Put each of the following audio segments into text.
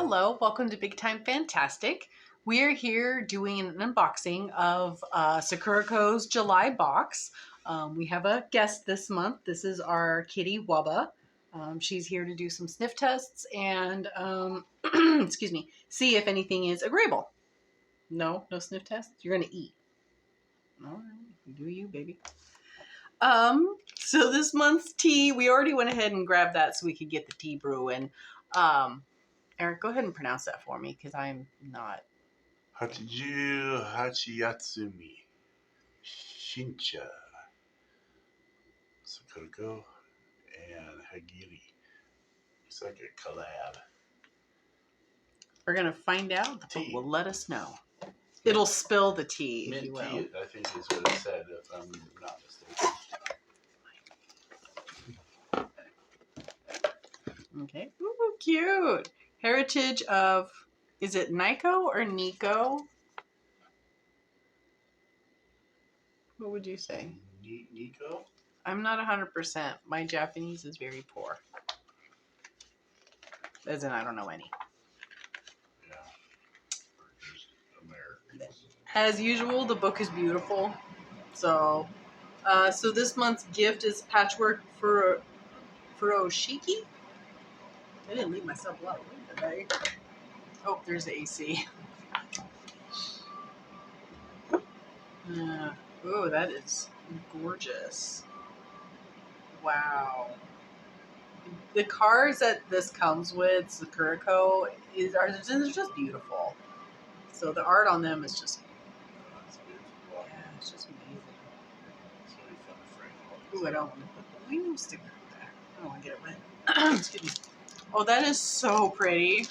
Hello, welcome to Big Time Fantastic. We are here doing an unboxing of Sakuraco's July box. We have a guest this month. This is our kitty Wubba. She's here to do some sniff tests and, excuse me, see if anything is agreeable. No sniff tests? You're going to eat. All right, do you, baby. So this month's tea, we already went ahead and grabbed that so we could get the tea brewing. Eric, go ahead and pronounce that for me because I'm not. 88 Yatsumi Shincha Sakuraco and Hagiri. It's like a collab. We're going to find out. The book Tea. will let us know. It'll spill the tea, Mint if you will. tea, I think is what it said, if I'm not mistaken. Okay. Ooh, cute. Heritage of, is it Nikko or Nikko? What would you say? Nikko? I'm not 100%. My Japanese is very poor. As in, I don't know any. Yeah. Or just Americans. As usual, the book is beautiful. So this month's gift is patchwork for furoshiki. I didn't leave myself a lot of room today. Oh, there's the AC. Oh, that is gorgeous. Wow. The cards that this comes with, Sakuraco, are just beautiful. So the art on them is just, That's beautiful. yeah, it's just amazing. It's really fun to frame all these. Ooh, I don't want to put the wing sticker there. I don't want to get it wet. Excuse me. Oh, that is so pretty.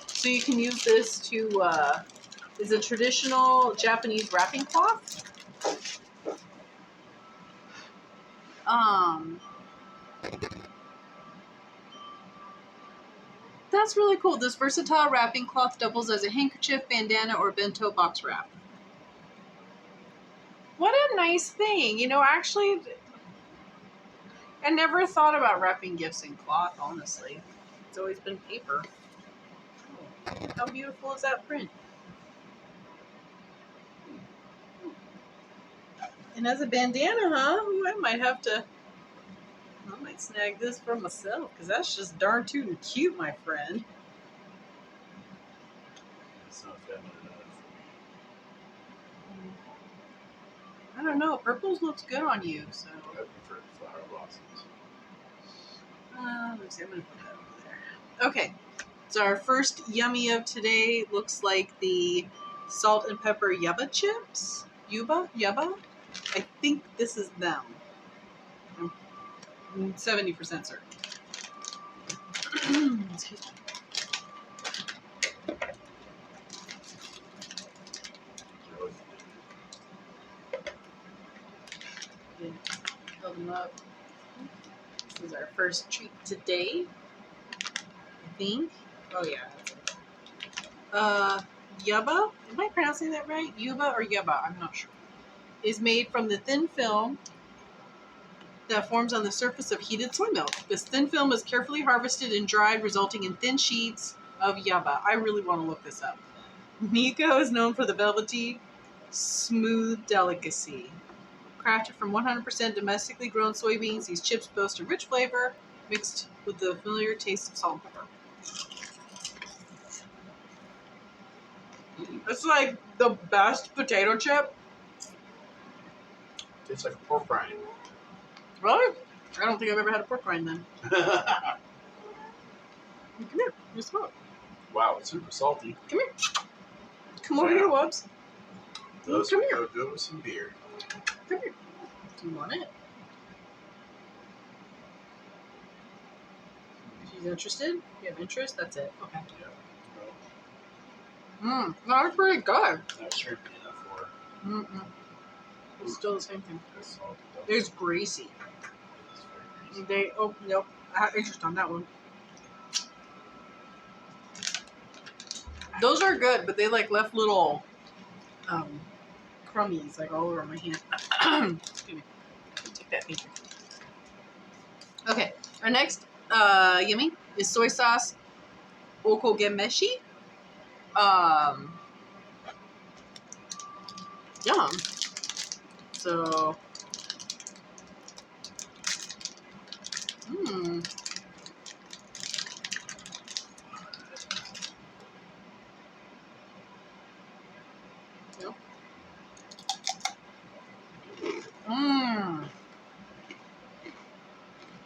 So you can use this to, is a traditional Japanese wrapping cloth. That's really cool. This versatile wrapping cloth doubles as a handkerchief, bandana, or bento box wrap. What a nice thing. You know, actually, I never thought about wrapping gifts in cloth, honestly. It's always been paper. Oh, how beautiful is that print? And as a bandana, huh? Ooh, I might snag this for myself because that's just darn tootin' cute, my friend. It's not feminine enough for me. I don't know. Purples looks good on you, so. I prefer the flower blossoms. Let's see. I'm going to put that over there. Okay. So our first yummy of today looks like the salt and pepper yuba chips. Yuba? I think this is them. I'm 70% certain. Excuse me. Yeah, fill them up. This is our first treat today. I think. Oh yeah. Yuba. Am I pronouncing that right? Yuba or yuba? I'm not sure. Is made from the thin film that forms on the surface of heated soy milk. This thin film is carefully harvested and dried, resulting in thin sheets of yuba. I really want to look this up. Nikko is known for the velvety, smooth delicacy. Crafted from 100% domestically grown soybeans, these chips boast a rich flavor mixed with the familiar taste of salt and pepper. It's like the best potato chip. Tastes like a pork rind. Really? I don't think I've ever had a pork rind then. Come here. You smell it. Wow, it's super salty. Come here. Come over here, Wubs. Those Come would here. go good with some beer. Come here. Do you want it? She's interested? You have interest? That's it. Okay. Yeah. That's pretty good. Not shrimpy enough for her. Mm-mm. It's still the same thing. It's salty though. It's greasy. It is very greasy. Nope. I have interest on that one. Those are good, but they like left little crummies like all over my hand. Excuse me. Take that, Peter. Okay, our next yummy, is soy sauce okogemeshi. Yum. So, Yep.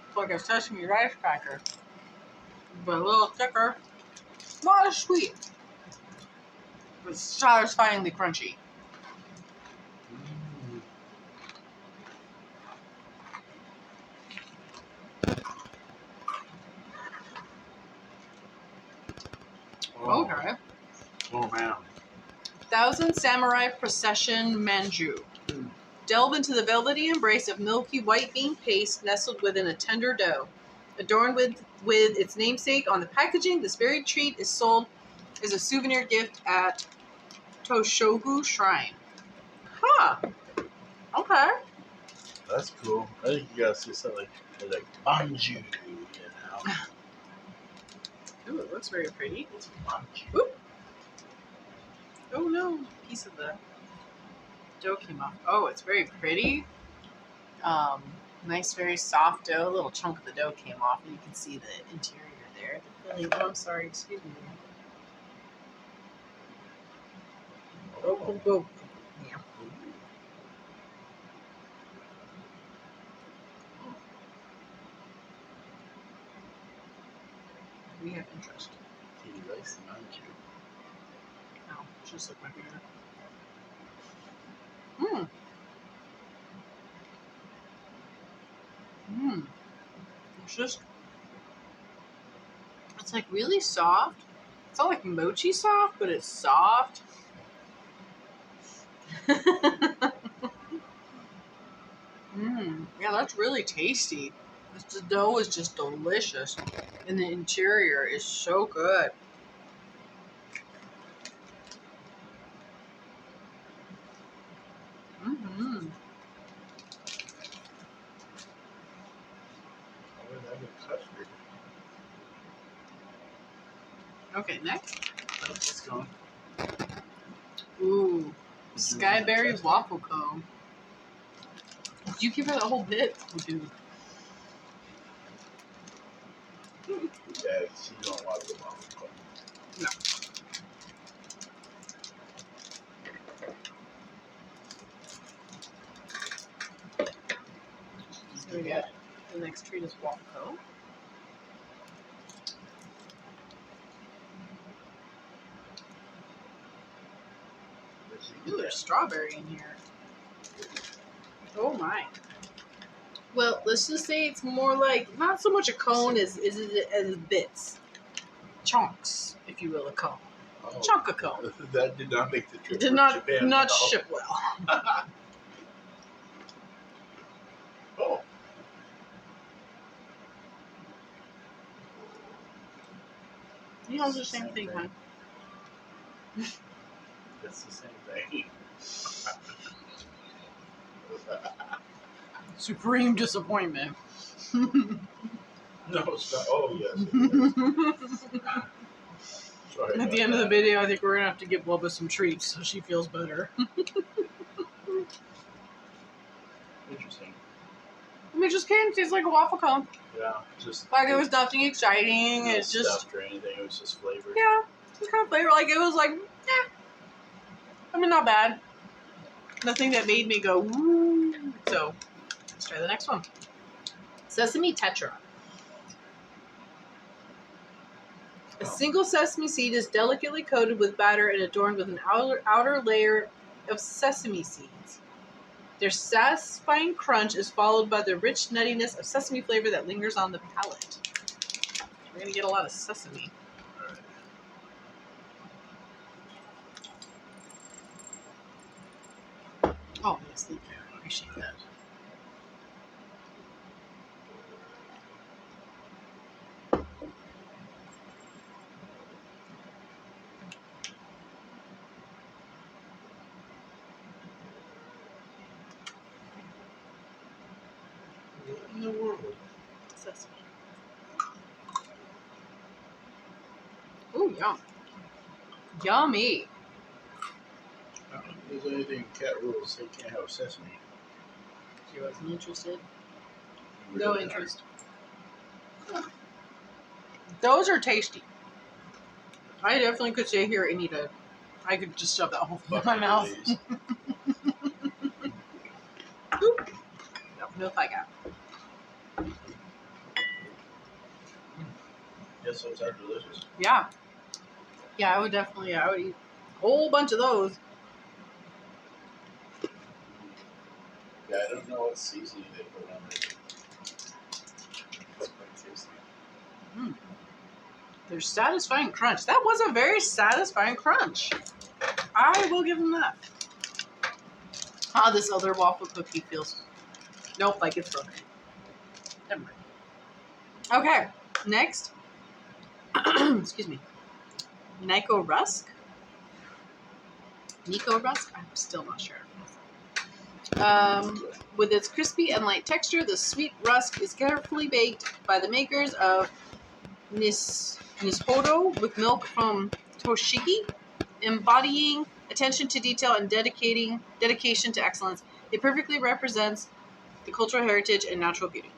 It's like a sesame rice cracker, but a little thicker. Not as sweet, but satisfyingly crunchy. Oh. Okay. Oh man. Thousand Samurai Procession Manju. Delve into the velvety embrace of milky white bean paste nestled within a tender dough. Adorned with its namesake on the packaging, this very treat is sold as a souvenir gift at Toshogu Shrine. Huh. Okay. That's cool. I think you gotta say something like manju, you know. Ooh, it looks very pretty. It's manju. Oop. Oh no, a piece of the dough came off. Oh, it's very pretty. Nice, very soft dough. A little chunk of the dough came off, and you can see the interior there. The filling. Oh, I'm sorry. Excuse me. Oh. Yeah. We have interest. He likes manju. Oh, just like my finger. Mmm. Mmm. It's like really soft. It's not like mochi soft, but it's soft. Yeah, that's really tasty. The dough is just delicious, and the interior is so good. Mm-hmm. I would have a custard. Okay, next. Oh, it's gone. Ooh, Did you want to Skyberry test it? waffle cone. You give her the whole bit, dude. Yeah, she don't like the waffle cone. No. So we got the next treat is waffle cone. Ooh, there's strawberry in here. Oh my. Well, let's just say it's more like not so much a cone as bits, chunks, if you will, a cone. Oh, Chunk of cone. that did not make the trip. Did from not Japan not well. ship well. Oh. You know, it's the same thing, huh? It's the same thing. Supreme disappointment. No, it's not. Oh, yes. It is. Sorry At about the end of the that. video, I think we're gonna have to give Bubba some treats so she feels better. Interesting. I mean, it just came tastes like a waffle cone. Yeah, just Like it was nothing exciting. not It's just stuffed or anything. It was just flavored. yeah, some kind of flavor. Like it was like I mean, not bad. Nothing that made me go woo. So let's try the next one. Sesame Tetra. A single sesame seed is delicately coated with batter and adorned with an outer layer of sesame seeds. Their satisfying crunch is followed by the rich nuttiness of sesame flavor that lingers on the palate. We're going to get a lot of sesame. Oh, yes, thank you. I appreciate that. What in the world? Sesame. Ooh, yum. Yummy. I don't think there's anything in cat rules they can't have sesame. She wasn't interested. Really No not. interest. Those are tasty. I definitely could stay here and eat it. I could just shove that whole thing in my mouth. Buckwheat. No thigh gap. Yes, those are delicious. Yeah. Yeah, I would definitely, I would eat a whole bunch of those. Yeah, I don't know what seasoning they put on it. It's quite tasty. There's satisfying crunch. That was a very satisfying crunch. I will give them that. Ah, this other waffle cookie feels... Nope, like it's broken. Never mind. Okay, next. Excuse me. Nikko Rusk. Nikko Rusk? I'm still not sure. With its crispy and light texture, the sweet rusk is carefully baked by the makers of Nishodo with milk from Toshiki, embodying attention to detail and dedication to excellence. It perfectly represents the cultural heritage and natural beauty.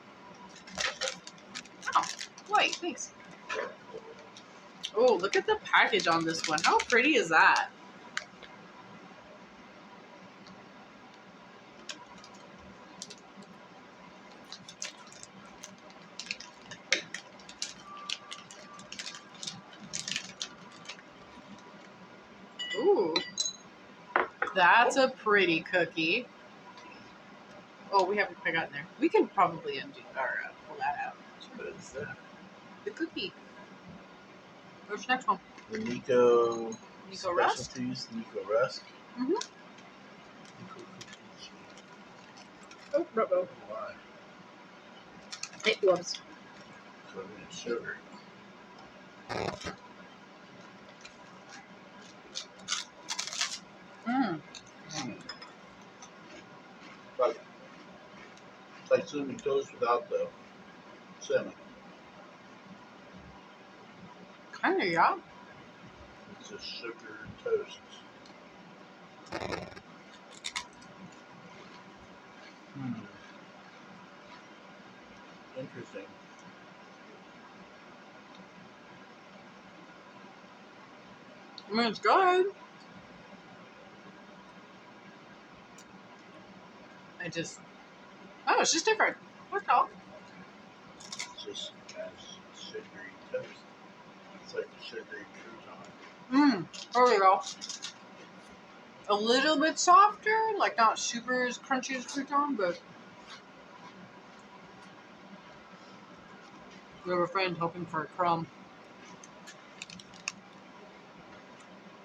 Oh, wait, thanks. Oh, look at the package on this one. How pretty is that? Ooh, that's a pretty cookie. Oh, we haven't quite gotten there. We can probably undo or pull that out. What is that? The cookie. Where's the next one? The Nikko Nikko Rusk? specialties, Nikko Rusk. Mm-hmm. Nikko cookies. Oh, rubbo. Why? It was. Coated in sugar. Mmm. Like, it's like cinnamon toast without the cinnamon. Kind of, yeah. It's just sugar toast. Interesting. I mean, it's good. Oh, it's just different. That's all. It's just has sugary toast. It's like a sugary crouton. There we go. A little bit softer, like not super as crunchy as crouton, but we have a friend hoping for a crumb.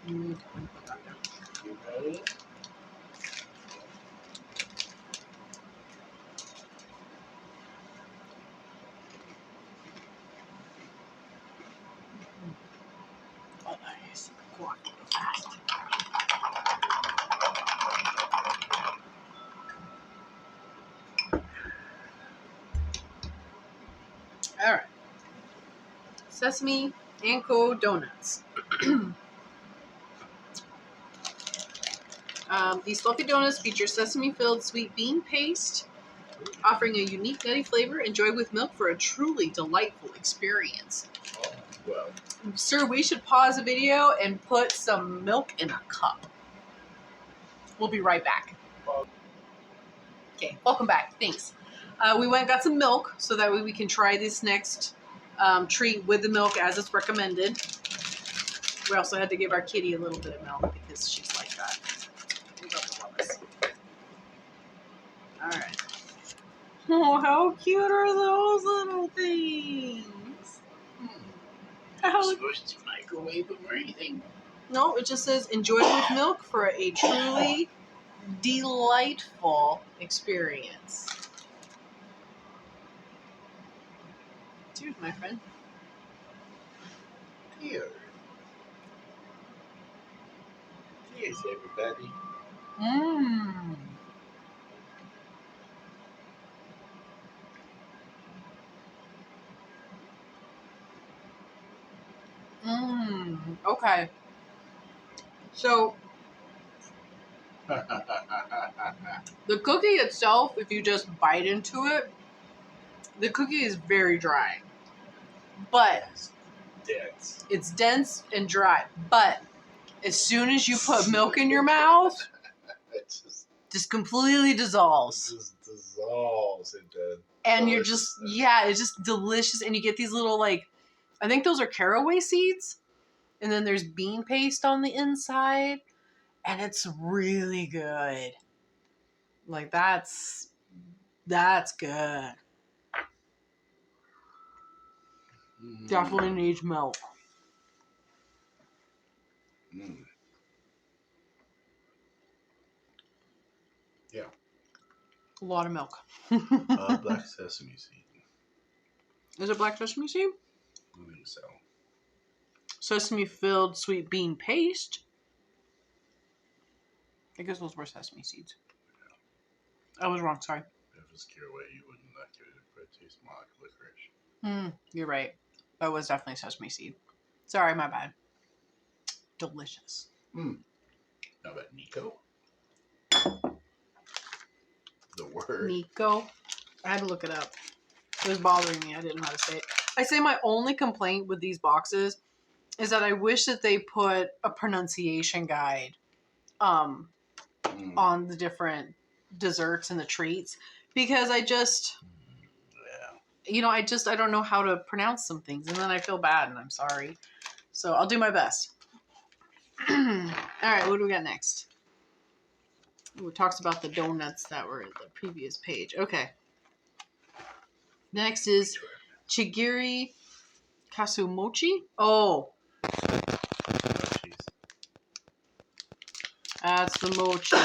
Put that down. You had it? Oh, nice. Go on, go fast. All right. Sesame Anko Donuts. These fluffy donuts feature sesame-filled sweet bean paste, offering a unique nutty flavor. Enjoy with milk for a truly delightful experience. Oh, well. Sir, we should pause the video and put some milk in a cup. We'll be right back. Okay, welcome back. Thanks. We went and got some milk so that way we can try this next treat with the milk as it's recommended. We also had to give our kitty a little bit of milk because she's like that. We love this. All right. Oh, how cute are those little things? How... supposed to microwave them or anything? No, it just says enjoy with milk for a truly delightful experience. Cheers, my friend. Here. Cheers, everybody. Mmm. Mmm. Okay. So the cookie itself, if you just bite into it, the cookie is very dry. But it's dense and dry. But as soon as you put milk in your mouth, it just completely dissolves. just dissolves into. And you're just, yeah, it's just delicious. And you get these little, like, I think those are caraway seeds. And then there's bean paste on the inside. And it's really good. Like, that's good. Definitely needs milk. Mm. Yeah. A lot of milk. Black sesame seed. Is it black sesame seed? I think so. Sesame-filled sweet bean paste. I guess those were sesame seeds. I was wrong, sorry. If it's caraway, you wouldn't like it. But it tastes more like licorice. You're right. That was definitely sesame seed. Sorry, my bad. Delicious. Now about Nikko. The word. Nikko. I had to look it up. It was bothering me. I didn't know how to say it. I say my only complaint with these boxes is that I wish that they put a pronunciation guide on the different desserts and the treats, because I just I don't know how to pronounce some things, and then I feel bad and I'm sorry. So I'll do my best. All right, what do we got next? It talks about the donuts that were at the previous page. Okay. Next is Chigiri Kasumochi. Oh. That's the mochi.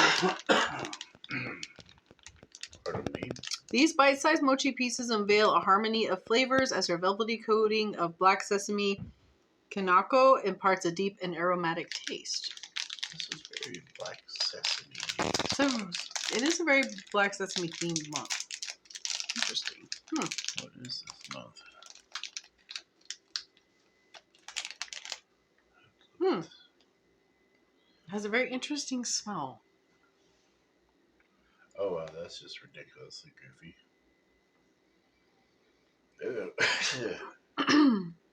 Pardon me. These bite-sized mochi pieces unveil a harmony of flavors as their velvety coating of black sesame kanako imparts a deep and aromatic taste. This is very black sesame. So it is a very black sesame themed month. Interesting. What is this month? It has a very interesting smell. Oh wow, that's just ridiculously goofy. Ew.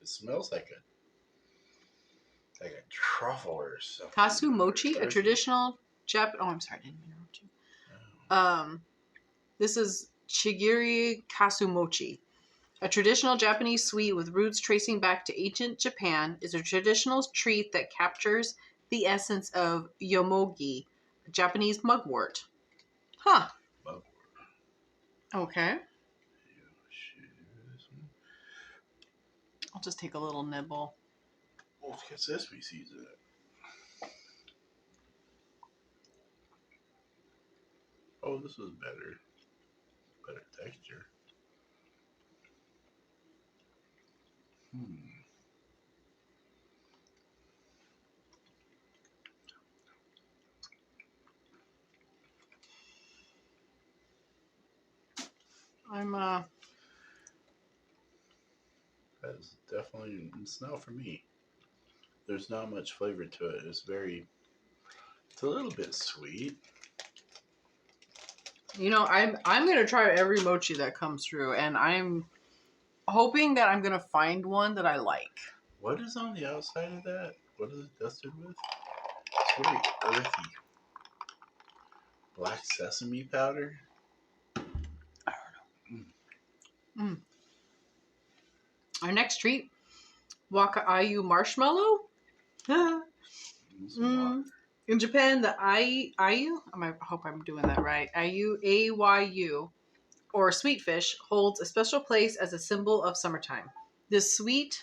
It smells like a truffle or something. Kasu mochi, a traditional Japanese. Oh, I'm sorry, I didn't interrupt you. This is Chigiri Kasu mochi. A traditional Japanese sweet with roots tracing back to ancient Japan, is a traditional treat that captures the essence of yomogi, a Japanese mugwort. Huh. Mugwort. Okay. I'll just take a little nibble. Oh, it's got sesame seeds in it. Oh, this is better. Better texture. That's definitely, it's not for me. There's not much flavor to it. It's a little bit sweet. I'm gonna try every mochi that comes through, and I'm hoping that I'm gonna find one that I like. What is on the outside of that? What is it dusted with? It's very earthy. Black sesame powder? I don't know. Our next treat, Waka Ayu marshmallow. In Japan, the ayu, I hope I'm doing that right, ayu, A-Y-U, or sweet fish, holds a special place as a symbol of summertime. This sweet,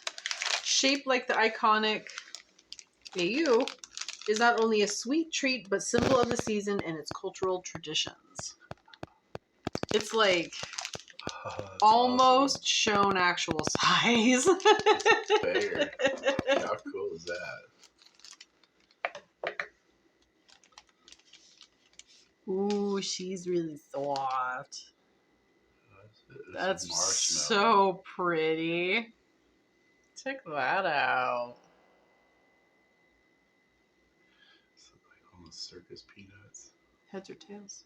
shaped like the iconic ayu, is not only a sweet treat, but symbol of the season and its cultural traditions. It's like almost awesome. Shown actual size. Fair. How cool is that? Ooh, she's really soft. That's so pretty. Check that out. Circus peanuts. Heads or tails?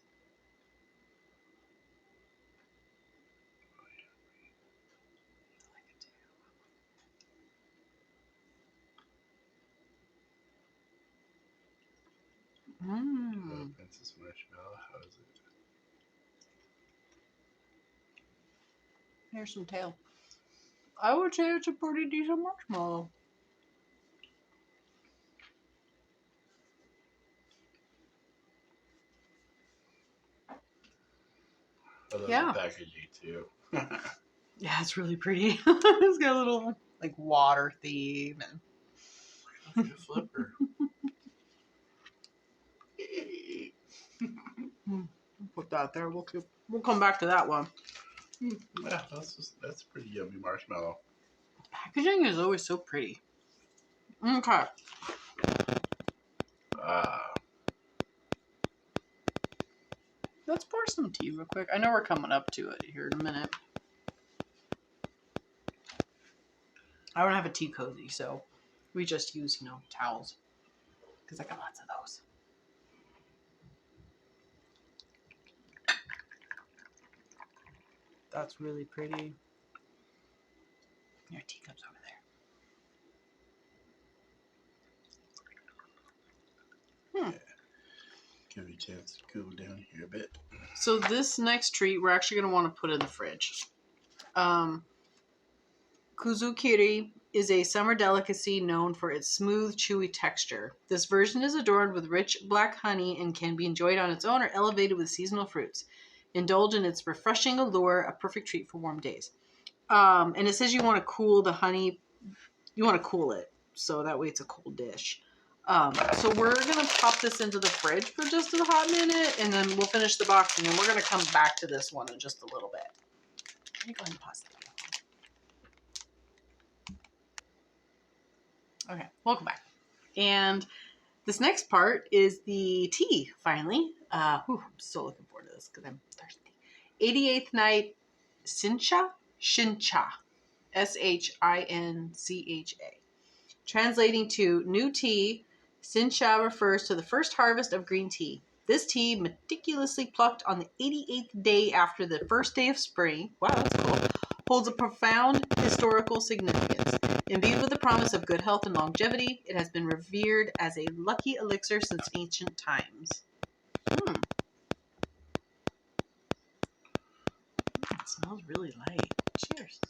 Mmm. Princess Marshmallow. How is it? Here's some tail. I would say it's a pretty decent marshmallow. I love Yeah. the packaging too. Yeah, it's really pretty. It's got a little like water theme and Look at a flipper. put that there. We'll come back to that one. Yeah, that's a pretty yummy marshmallow. Packaging is always so pretty. Okay. Let's pour some tea real quick. I know we're coming up to it here in a minute. I don't have a tea cozy, so we just use, towels. Because I got lots of those. That's really pretty. Your teacup's over there. Yeah. Give you a chance to cool down here a bit. So this next treat, we're actually going to want to put in the fridge. Kuzukiri is a summer delicacy known for its smooth, chewy texture. This version is adorned with rich black honey and can be enjoyed on its own or elevated with seasonal fruits. Indulge in its refreshing allure, a perfect treat for warm days. And it says you want to cool the honey. You want to cool it, so that way it's a cold dish. So we're going to pop this into the fridge for just a hot minute, and then we'll finish the boxing, and we're going to come back to this one in just a little bit. Let me go ahead and pause that. Okay, welcome back. And this next part is the tea, finally. I'm so looking forward to this because I'm thirsty. 88th Night Shincha? Shincha. Shincha. Translating to new tea, Shincha refers to the first harvest of green tea. This tea, meticulously plucked on the 88th day after the first day of spring, wow, that's cool, holds a profound historical significance. Imbued with the promise of good health and longevity, it has been revered as a lucky elixir since ancient times. It smells really light. Cheers.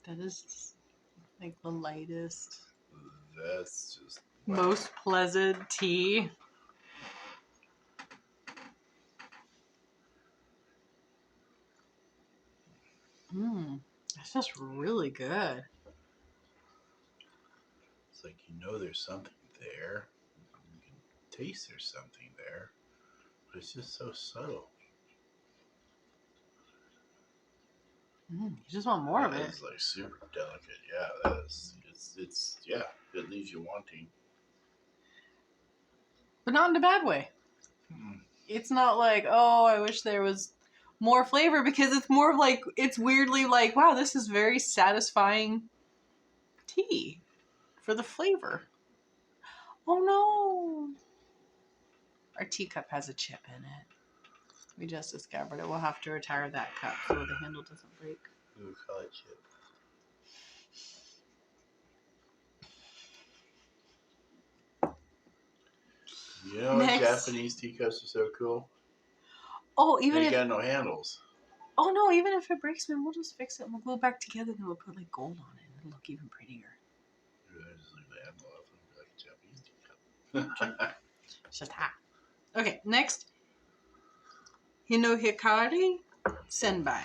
That is like the lightest, That's just most pleasant tea. It's just really good. It's like there's something there. You can taste there's something there. But it's just so subtle. You just want more of it. It's like super delicate. Yeah, that is. It's it leaves you wanting. But not in a bad way. It's not like, oh, I wish there was more flavor, because it's more like, it's weirdly like, wow, this is very satisfying tea for the flavor. Oh no. Our teacup has a chip in it. We just discovered it. We'll have to retire that cup so the handle doesn't break. We'll call it chip. Japanese teacups are so cool. Oh, they got no handles. Oh no, even if it breaks, man, we'll just fix it and we'll glue it back together and we'll put like gold on it and it'll look even prettier. Just leave the handle off and be like a Japanese teacup. It's just hot. Okay, next. Hinohikari Senbai.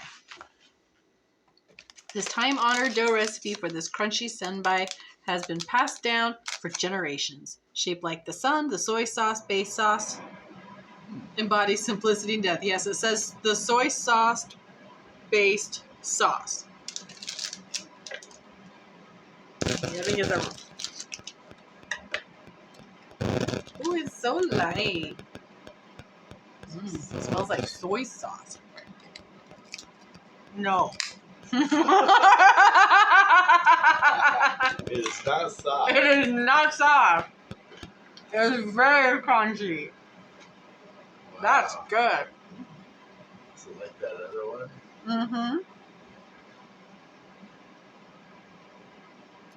This time-honored dough recipe for this crunchy senbai has been passed down for generations. Shaped like the sun, the soy sauce-based sauce embodies simplicity and depth. Yes, it says the soy sauce-based sauce. Yeah, I think it's ooh, it's so light. It smells like soy sauce. No. It is not soft. It is not soft. It is very crunchy. Wow. That's good. Is it like that other one? Mm-hmm.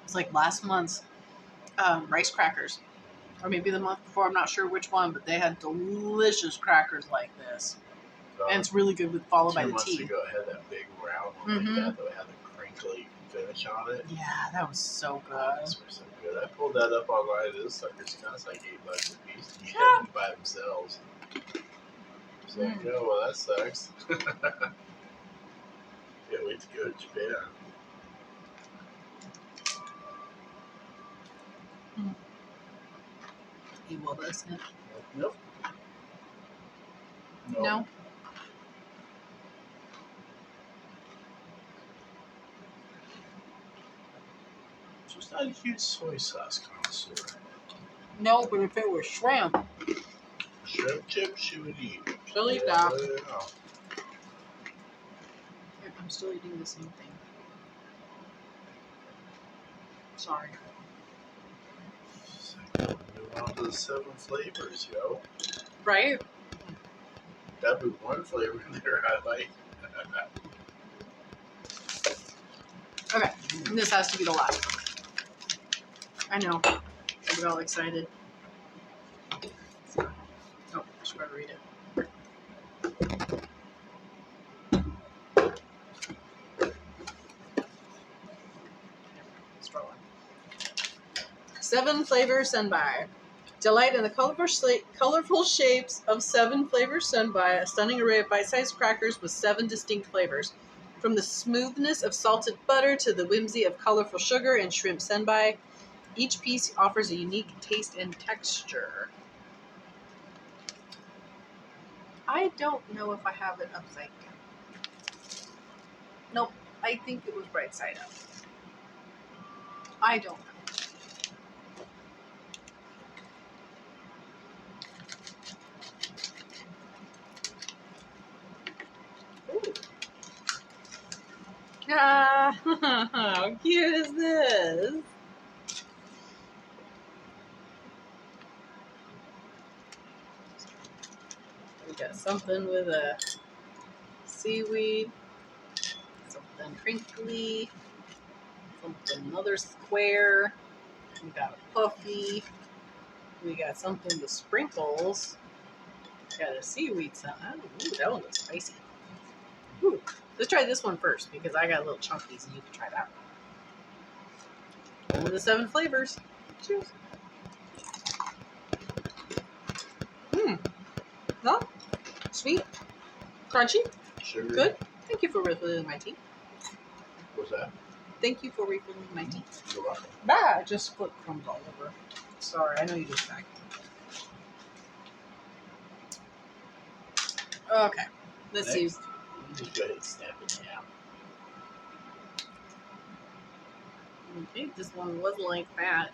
It's like last month's rice crackers. Or maybe the month before, I'm not sure which one, but they had delicious crackers like this. And it's really good with followed by 2 the months tea. ago, it had that big round one like that that had the crinkly finish on it. Yeah, that was so Oh, good. those were so good. I pulled that up online. Those suckers cost like $8 a piece. You get them by themselves. It's like, oh, well, that sucks. Can't wait to go to Japan. He will listen. Nope. No. Just not a huge soy sauce connoisseur. No, but if it was shrimp, Shrimp chips you would eat. she'll eat Yeah, that. yeah. I'm still eating the same thing. Sorry. Move on to the 7 flavors, yo. Right? That'd be one flavor there I like. Okay. And this has to be the last one. I know. I get all excited. Oh, I should probably read it. Straw one. 7 flavor senbai. Delight in the colorful shapes of 7 flavor senbai, a stunning array of bite-sized crackers with 7 distinct flavors. From the smoothness of salted butter to the whimsy of colorful sugar and shrimp senbai, each piece offers a unique taste and texture. I don't know if I have it upside down. Nope, I think it was right side up. I don't know. Ooh. Ah, how cute is this? We got something with a seaweed, something crinkly, something another square. We got a puffy. We got something with sprinkles. We got a seaweed something. Ooh, that one looks spicy. Ooh, let's try this one first because I got little chunkies and you can try that one. One of the 7 flavors. Cheers. No, sweet, crunchy, Sugar. good. Thank you for refilling my tea. What's that? Thank you for refilling my tea. You're welcome. Bah, I just split crumbs all over. Sorry, I know you just back. Okay, let's see. Next, you just go ahead and snap it down. Okay, this one was like that.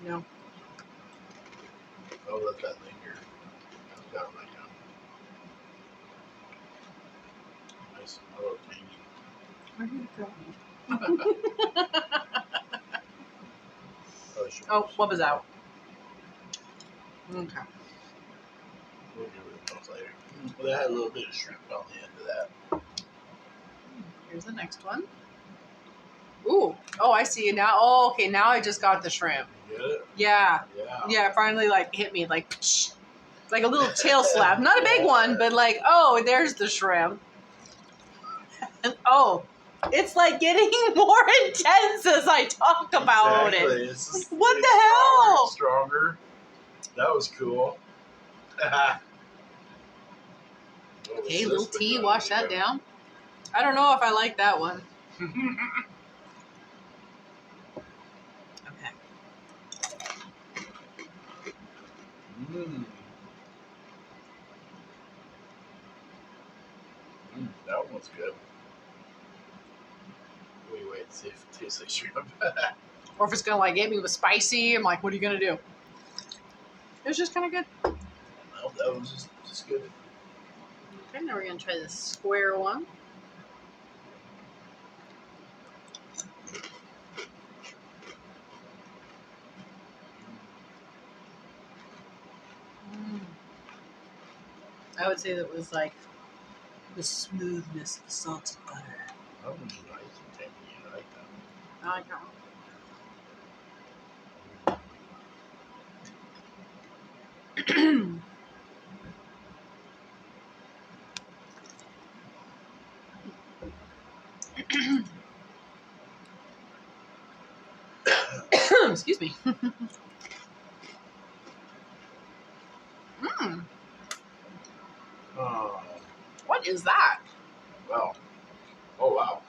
No. I'll let that linger. I've got like a nice mellow tangy. Where did it go? Oh, what was out? Okay. We'll do it both later. Well, that had a little bit of shrimp on the end of that. Here's the next one. Ooh. Oh, I see. Now, oh, okay. Now I just got the shrimp. You get it? Yeah. Yeah. Yeah, it finally like hit me like, psh, like a little tail slap. Not a big one, but like, oh, there's the shrimp. And oh, it's like getting more intense as I talk about it. It's just, What it's the hell? Stronger. That was cool. Okay, little tea, wash that down. I don't know if I like that one. Okay. That one's good. Wait, see if it tastes like shrimp. or if it's gonna like get me with spicy. I'm like, what are you gonna do? It was just kind of good. Well, that was just good. Okay, now we're gonna try the square one. I would say that was like the smoothness of the salted butter. That was nice and tangy. I like that. I like that one. Excuse me. What is that? Wow. Oh, wow.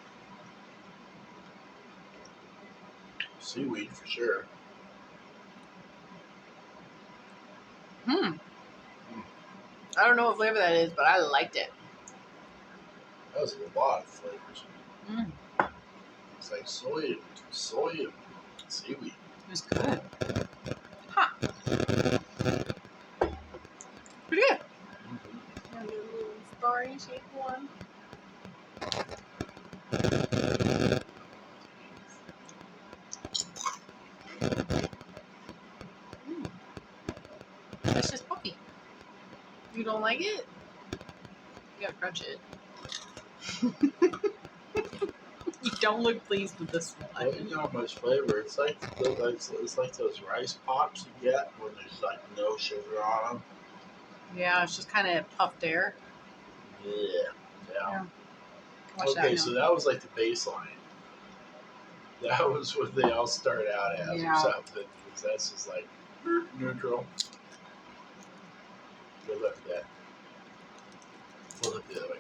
Seaweed for sure. I don't know what flavor that is, but I liked it. That was a lot of flavors. It's like soy and seaweed. It was good. Huh. Pretty good. A little starry shaped one. It's just puffy. You don't like it? You gotta crunch it. You don't look pleased with this one. Well, you know how much flavor. It's like those rice pops you get when there's like no sugar on them. Yeah, it's just kind of puffed air. Yeah. Watch Okay, that so now. that was like the baseline. That was what they all start out as Yeah. or something. Because that's just like neutral. Good look at that. Flip it the other way.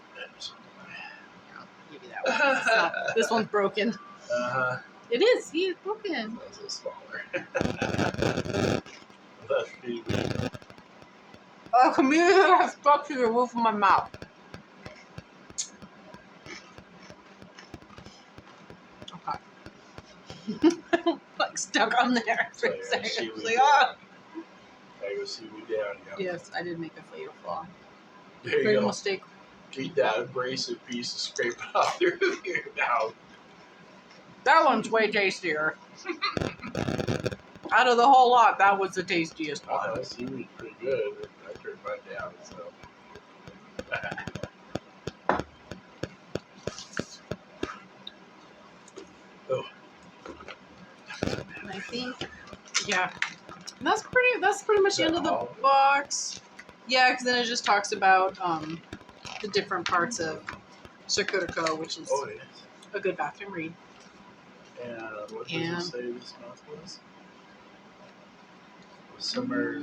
I'll give you that one. It's not, this one's broken. Uh-huh. It is. See, it's broken. That was a little smaller. That's pretty weird. Oh, immediately I stuck to the roof of my mouth. Okay. Like stuck on there for a second. Seaweed Like, down. ah. Gotta go seaweed down. Yeah. Yes, I did make a fatal flaw. There you Fatal go. mistake. Eat that abrasive piece and scrape it off through your mouth. That one's way tastier. Out of the whole lot, that was the tastiest one. Wow, that seaweed's pretty good. I turned mine down, so. Oh. And I think, yeah, and that's pretty much the end of the all? box. Yeah, because then it just talks about the different parts of Sakuraco, which is Oh, yes. a good bathroom read. And what does it say this month was? Summer.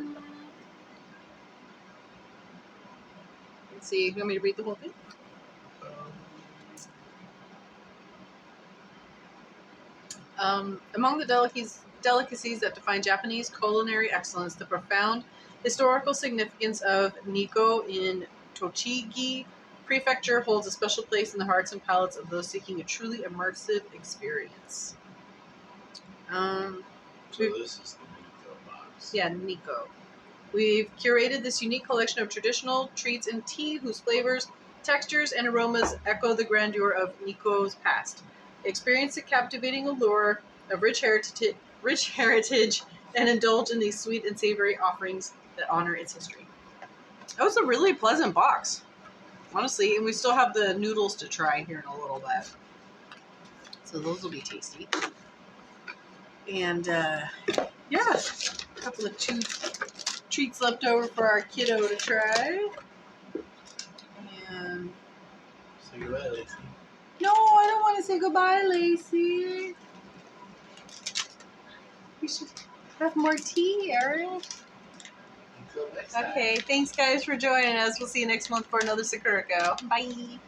Let's see. You want me to read the whole thing? Among the delicacies that define Japanese culinary excellence, the profound historical significance of Nikko in Tochigi Prefecture holds a special place in the hearts and palates of those seeking a truly immersive experience. So this is the Nikko box. Yeah, Nikko. We've curated this unique collection of traditional treats and tea whose flavors, textures, and aromas echo the grandeur of Nikko's past. Experience the captivating allure of rich heritage, and indulge in these sweet and savory offerings that honor its history. That was a really pleasant box, honestly, and we still have the noodles to try here in a little bit. So those will be tasty. And, yeah, a couple of treats left over for our kiddo to try. And Say goodbye, Lacey. no, I don't want to say goodbye, Lacey. We should have more tea, Eric. Until next time. Okay, thanks guys for joining us. We'll see you next month for another Sakuraco. Bye.